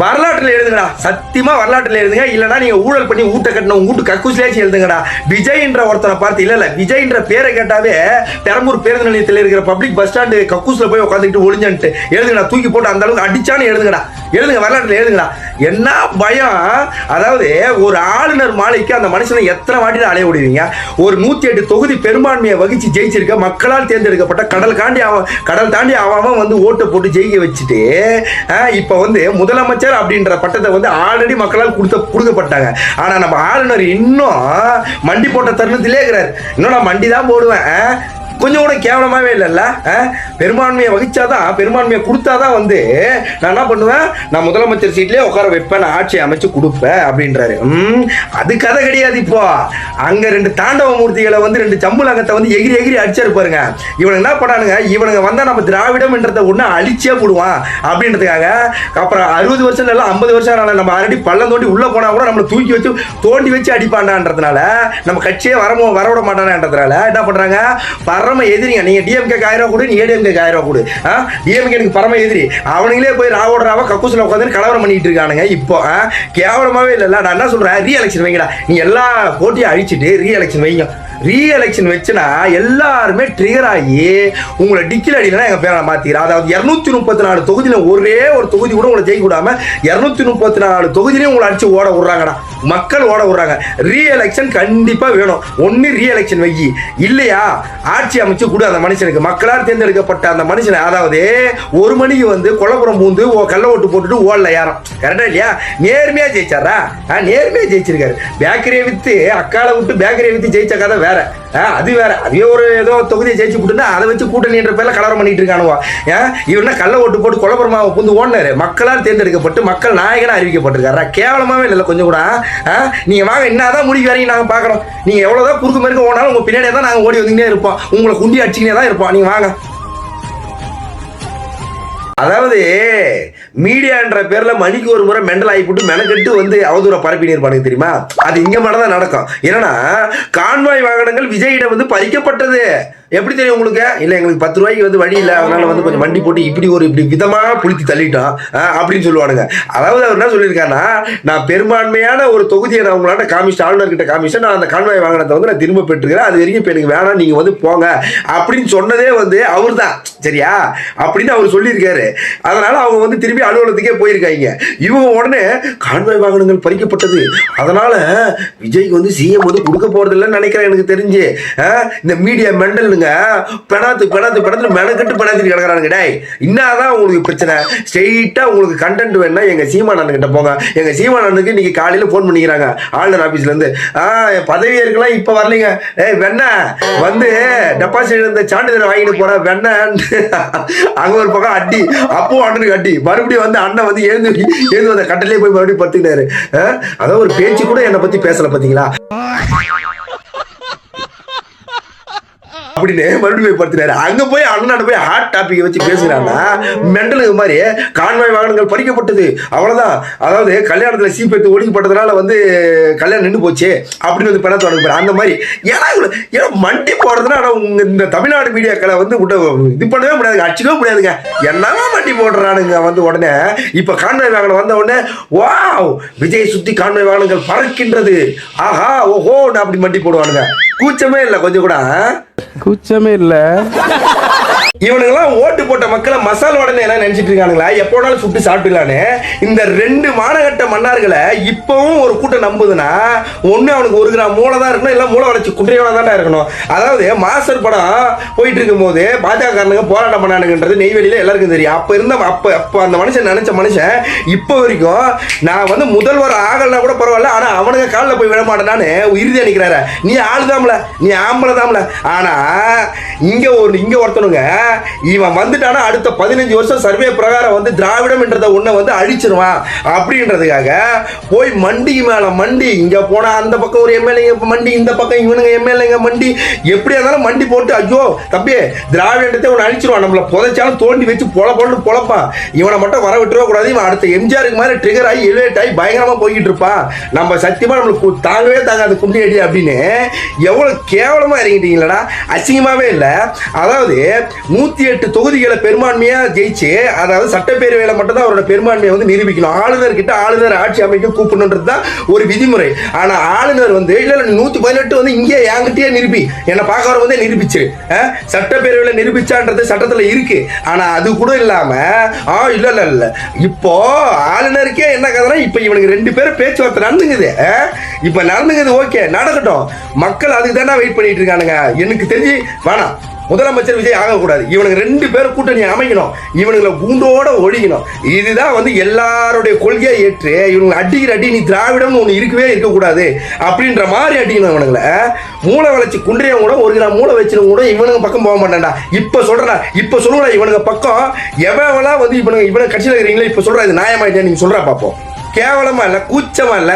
வரலாற்றில் எழுதுங்கடா, சத்தியமா வரலாற்றில் எழுதுங்க. இல்லைன்னா நீங்க ஊழல் பண்ணி ஊட்ட கட்டின உங்க வீட்டு கக்கூசிலேயாச்சும் எழுதுங்கடா. விஜய்ன்ற ஒருத்தனை பார்த்து இல்ல விஜய்ன்ற பேரை கேட்டாவே பெரம்பூர் பேருந்து நிலையத்தில் இருக்கிற பப்ளிக் பஸ் ஸ்டாண்டு கக்கூஸ்ல போய் உட்காந்துக்கிட்டு ஒளிஞ்சுட்டு எழுதுங்கடா. தூக்கி போட்டு அந்த அளவுக்கு அடிச்சான்னு எழுதுங்கடா. எழுதுங்க, வரலாற்றில் எழுதுங்கடா. என்ன பயம்? அதாவது ஒரு ஆளுநர் மாளிகைக்கு அந்த மனுஷனை எத்தனை வாட்டி அலைய விடுவீங்க? ஒரு 108 தொகுதி பெரும்பான்மையை வகிச்சு ஜெயிச்சிருக்க மக்களால் தேர்ந்தெடுக்கப்பட்ட கடல் தாண்டி அவன் வந்து ஓட்டு போட்டு ஜெயிக்க வச்சுட்டு இப்ப வந்து முதலமைச்சர் அப்படின்ற பட்டத்தை வந்து ஆல்ரெடி மக்களால் கொடுக்கப்பட்டாங்க. ஆனா நம்ம ஆளுநர் இன்னும் மண்டி போட்ட தருணத்திலே இருக்கிறார். இன்னும் நான் மண்டி தான் போடுவேன், கொஞ்சம் கூட கேவலமாவே இல்லைல்ல. பெரும்பான்மையை வகிச்சாதான், பெரும்பான்மையை கொடுத்தாதான் வந்து நான் என்ன பண்ணுவேன், நான் முதலமைச்சர் சீட்லேயே உட்கார வைப்பேன், நான் ஆட்சி அமைச்சு கொடுப்பேன் அப்படின்றாரு. அது கதை கிடையாது. இப்போ அங்க 2 தாண்டவ மூர்த்திகளை வந்து 2 ஜம்புலங்கத்தை வந்து எகிரி எகிரி அடிச்சாரு பாருங்க. இவனுங்க என்ன பண்ணானுங்க, இவனுங்க வந்தா நம்ம திராவிடம்ன்றத ஒண்ணு அழிச்சே போடுவான் அப்படின்றதுக்காக அப்புறம் 60 வருஷம் இல்லை 50 வருஷம் நம்ம ஆல்ரெடி பள்ளம் தோண்டி உள்ள போனா கூட நம்மளை தூக்கி வச்சு தோண்டி வச்சு அடிப்பாண்டான்றதுனால நம்ம கட்சியே வரவிட மாட்டானன்றதுனால என்ன பண்றாங்க, பரம எதிரிங்க. நீங்க டிஎம்கே 1000 ரூபா கொடு, நீ ஏடிஎம்கே 1000 ரூபா கொடு. டிஎம்கே எனக்கு பரம எதிரி. அவனுங்களே போய் ராவ கக்கூசில் உட்காந்து கலவரம் பண்ணிட்டு இருக்கானுங்க. இப்போ கேவலமாவே இல்லைல்ல. நான் என்ன சொல்றேன், ரீ எலெக்ஷன் வைங்கடா. நீ எல்லா போட்டியும் அழிச்சிட்டு ரீ எலெக்ஷன் வைங்க. ரீ எலெக்ஷன் வச்சுனா எல்லாருமே ட்ரிகர் ஆகி உங்களை டிக்கில் அடிக்கலாம் எங்கள் பேரை மாற்றிக்கிறேன். அதாவது 234 தொகுதியில் ஒரே ஒரு தொகுதி கூட உங்களை ஜெயிக்க விடாம 234 தொகுதியிலையும் உங்களை அடிச்சு ஓட விட்றாங்கடா. மக்கள் ஓட விட்றாங்க. ரீ எலெக்ஷன் கண்டிப்பாக வேணும். ஒன்று ரீ எலெக்ஷன் வைக்கி, இல்லையா ஆட்சி அமைச்சு கூட அந்த மனுஷனுக்கு மக்களால் தேர்ந்தெடுக்கப்பட்ட அந்த மனுஷனை. அதாவது 1 மணிக்கு வந்து கொல்லப்புறம் பூந்து கள்ள ஓட்டு போட்டுட்டு ஓடல யாரும். கரெக்டா இல்லையா? நேர்மையாக ஜெயிச்சாரா? நேர்மையாக ஜெயிச்சிருக்காரு. பேக்கரியை விற்று அக்காலை விட்டு பேக்கரியை விற்று ஜெயிச்ச கதை வேற. அது வேற. அதே ஒரு ஏதோ தொகுதியை ஜெயிச்சு போட்டுன்னா அதை வச்சு கூட்டணின்ற பேர்ல கலவரம் பண்ணிட்டு இருக்கானுவா. இவனா கள்ள ஓட்டு போட்டு கொலபுரமாவை புந்து ஓடினாரு. மக்களால் தேர்ந்தெடுக்கப்பட்டு மக்கள் நாயகனா அறிவிக்கப்பட்டிருக்காரா? கேவலமாவே இல்லை கொஞ்சம் கூட. நீங்க வாங்க, என்னதான் முடிக்க வரைக்கும் நாங்க பாக்குறோம். நீங்க எவ்வளவுதான் குறுக்கு மறுக்க ஓனாலும் உங்க பின்னாடியே தான் நாங்க ஓடி வந்துக்கிட்டே இருப்போம். உங்களை குண்டி அடிச்சுக்கினே தான் இருப்போம். நீங்க வாங்க. அதாவது மீடியான்ற பேர்ல மணிக்கு ஒரு முறை மெண்டல் ஆகி போட்டு மெனக்கெட்டு வந்து அவதூற பரப்பினு இருப்பானுங்க தெரியுமா? அது இங்க மட்டும் தான் நடக்கும். ஏன்னா கான்வாய் வாகனங்கள் விஜயிடம் வந்து பறிக்கப்பட்டது. எப்படி தெரியும் உங்களுக்கு? இல்லை எங்களுக்கு 10 ரூபாய்க்கு வந்து வழி இல்லை, அதனால வந்து கொஞ்சம் வண்டி போட்டு இப்படி விதமாக புளித்தி தள்ளிட்டோம் அப்படின்னு சொல்லுவானுங்க. அதாவது அவர் என்ன சொல்லியிருக்காருன்னா, நான் பெரும்பான்மையான ஒரு தொகுதியை நான் உங்களாட்ட காமிச்சு ஆளுநர்கிட்ட காமிச்சு நான் அந்த கான்வாய் வாகனத்தை வந்து நான் திரும்ப பெற்றுக்கிறேன், அது வரைக்கும் இப்போ எனக்கு வேணாம், நீங்கள் வந்து போங்க அப்படின்னு சொன்னதே வந்து அவர் தான். சரியா? அப்படின்னு அவர் சொல்லியிருக்காரு. அதனால அவங்க வந்து திரும்பி அலுவலகத்துக்கே போயிருக்காங்க. இவங்க உடனே கான்வாய் வாகனங்கள் பறிக்கப்பட்டது, அதனால விஜய்க்கு வந்து சிஎம் வந்து கொடுக்க போறது இல்லைன்னு நினைக்கிறேன் எனக்கு தெரிஞ்சு. இந்த மீடியா மெண்டல் பெணாத்து மெனக்கட்டு பெணாத்திட்டு கிடக்குறானுங்க. டேய், இன்னாதான் உங்களுக்கு பிரச்சனை. ஸ்ட்ரெயிட்டா உங்களுக்கு கண்டென்ட் வேணும்னா எங்க சீமானண்ணன் கிட்ட போங்க. எங்க சீமானண்ணனுக்கு இன்னைக்கு காலையில போன் பண்ணிக்கிறாங்க ஆளுநர் ஆபீஸ்ல இருந்து. பதவி இருக்கலாம் இப்ப வரலீங்க. வெண்ண வந்து டெபாசிட் இருந்த சான்றிதழ் வாங்கிட்டு போற வெண்ண அங்க ஒரு பக்கம் அடி, அப்போ அண்ணனுக்கு அடி, மறுபடியும் வந்து அண்ணன் வந்து எழுந்து வந்த கட்டலே போய் மறுபடியும் படுத்துக்கிட்டாரு. அதாவது ஒரு பேச்சு கூட என்னை பத்தி பேசல பாத்தீங்களா அப்படின்னு மறுபடியும் படுத்தினாரு. அங்க போய் அண்ணன் போய் ஹாட் டாபிக் வச்சு பேசுறாங்கன்னா மெண்டலுக்கு மாதிரி கான்வாய் வாகனங்கள் பறிக்கப்பட்டது அவ்வளவுதான். அதாவது கல்யாணத்துல சீப்பெடுத்து ஒழிக்கப்பட்டதுனால வந்து கல்யாணம் நின்று போச்சு அப்படின்னு வந்து பணத்தை தொடங்க அந்த மாதிரி. ஏன்னா மண்டி போடுறதுன்னா இந்த தமிழ்நாடு மீடியாக்களை வந்து இது பண்ணவே முடியாதுங்க, அடிச்சுக்கவே முடியாதுங்க. என்னவா மண்டி போடுறானுங்க வந்து உடனே. இப்ப கான்வாய் வாகனம் வந்த உடனே வாவ் விஜய் சுத்தி கான்வாய் வாகனங்கள் பறக்கின்றது, ஆஹா ஓஹோ அப்படி மண்டி போடுவானுங்க. கூச்சமே இல்லை கொஞ்சம் கூட, கூச்சமே இல்ல. இவனுங்கெல்லாம் ஓட்டு போட்ட மக்களை மசால் உடனே எல்லாம் நினைச்சிட்டு இருக்கானுங்களா, எப்போனாலும் சுட்டு சாப்பிட்டுலான்னு. இந்த 2 மானகட்ட மன்னார்களை இப்பவும் ஒரு கூட்டம் நம்புதுன்னா ஒண்ணு அவனுக்கு 1 கிராம் மூளை தான் இருக்கணும், இல்லை மூளை வளைச்சு குன்றையோட தான் இருக்கணும். அதாவது மாஸ்டர் படம் போயிட்டு இருக்கும் போது பாஜகக்காரனுங்க போராட்டம் பண்ணானுங்கன்றது நெய்வேலியில எல்லாருக்கும் தெரியும். அப்ப அந்த மனுஷன் நினைச்ச மனுஷன் இப்போ வரைக்கும் நான் வந்து முதல்வர் ஆகலன்னா கூட பரவாயில்ல, ஆனா அவனுங்க காலில் போய் விட மாட்டேனான்னு இறுதி அணிக்கிறாரு. நீ ஆளுதாம்ல, நீ ஆம்பளை தாம்ல. ஆனா இங்க ஒருத்தனுங்க இவன் வந்துட்டானா அடுத்த 15 வருஷம் சர்வே பிரகாரம் வந்து திராவிடம் என்றத ஒண்ண வந்து அழிச்சிருவான் அப்படின்றதுக்காக போய் மண்டிக்கு மேல மண்டி, இங்க போனா அந்த பக்கம் ஒரு எம்எல்ஏங்க மண்டி, இந்த பக்கம் இவனுங்க எம்எல்ஏங்க மண்டி, எப்படியா இருந்தாலும் மண்டி போட்டு ஐயோ தம்பி திராவிடத்தை ஒன்று அழிச்சிருவான், நம்மள புதைச்சாலும் தோண்டி வச்சு பொழப்பான், இவனை மட்டும் வர விட்டுருவ கூடாது, இவன் அடுத்த எம்ஜிஆருக்கு மாதிரி ட்ரிகர் ஆகி எலிவேட் ஆகி பயங்கரமா போய்கிட்டு இருப்பான், நம்ம சத்தியமா நம்மளுக்கு தாங்கவே தாங்காது குண்டி அடி அப்படின்னு எவ்வளவு கேவலமா இறங்கிட்டீங்களா, அசிங்கமாவே இல்லை. அதாவது 108 தொகுதிகளை பெரும்பான்மையா ஜெயிச்சு, அதாவது சட்டப்பேரவையில மட்டும் தான் அவரோட பெரும்பான்மையை வந்து நிரூபிக்கணும். ஆளுநர் கிட்ட ஆளுநர் ஆட்சி அமைக்க கூப்பிடணுன்றது தான் ஒரு விதிமுறை. ஆனா ஆளுநர் வந்து இல்ல 118 வந்து இங்கே என்கிட்டயே நிரூபி, என்ன பார்க்க வர வந்து நிரூபிச்சு, சட்டப்பேரவையில நிரூபிச்சான்றது சட்டத்துல இருக்கு. ஆனா அது கூட இல்லாம இல்ல இப்போ ஆளுநருக்கே என்ன கதைனா, இப்ப இவனுக்கு 2 பேரும் பேச்சுவார்த்தை நடந்துங்குது. இப்ப நடந்துங்குது, ஓகே நடக்கட்டும். மக்கள் அதுக்கு தானே வெயிட் பண்ணிட்டு இருக்கானுங்க. எனக்கு தெரிஞ்சு வேணாம், முதலமைச்சர் விஜய் ஆகக்கூடாது. இவனுக்கு 2 பேரும் கூட்டணி அமைக்கணும், இவனுங்களை கூண்டோட ஒழிக்கணும். இதுதான் வந்து எல்லாருடைய கொள்கையை ஏற்று இவனுங்க அடிக்கிற அடி நீ திராவிடம்னு ஒன்று இருக்கவே இருக்கக்கூடாது அப்படின்ற மாதிரி அடிக்கணும். இவனுங்களை மூளை வளர்ச்சி குன்றியவங்க கூட 1 கிராம் மூளை வச்சிருவங்க கூட இவனுங்க பக்கம் போக மாட்டான்டா. இப்ப சொல்லுடா இவனுங்க பக்கம் எவெல்லாம் வந்து இவனுங்க கட்சியில் இருக்கிறீங்களா இப்ப சொல்றா, இது நியாயமாயிட்டே நீங்க சொல்றா பார்ப்போம். கேவலமா இல்ல, கூச்சமா இல்ல.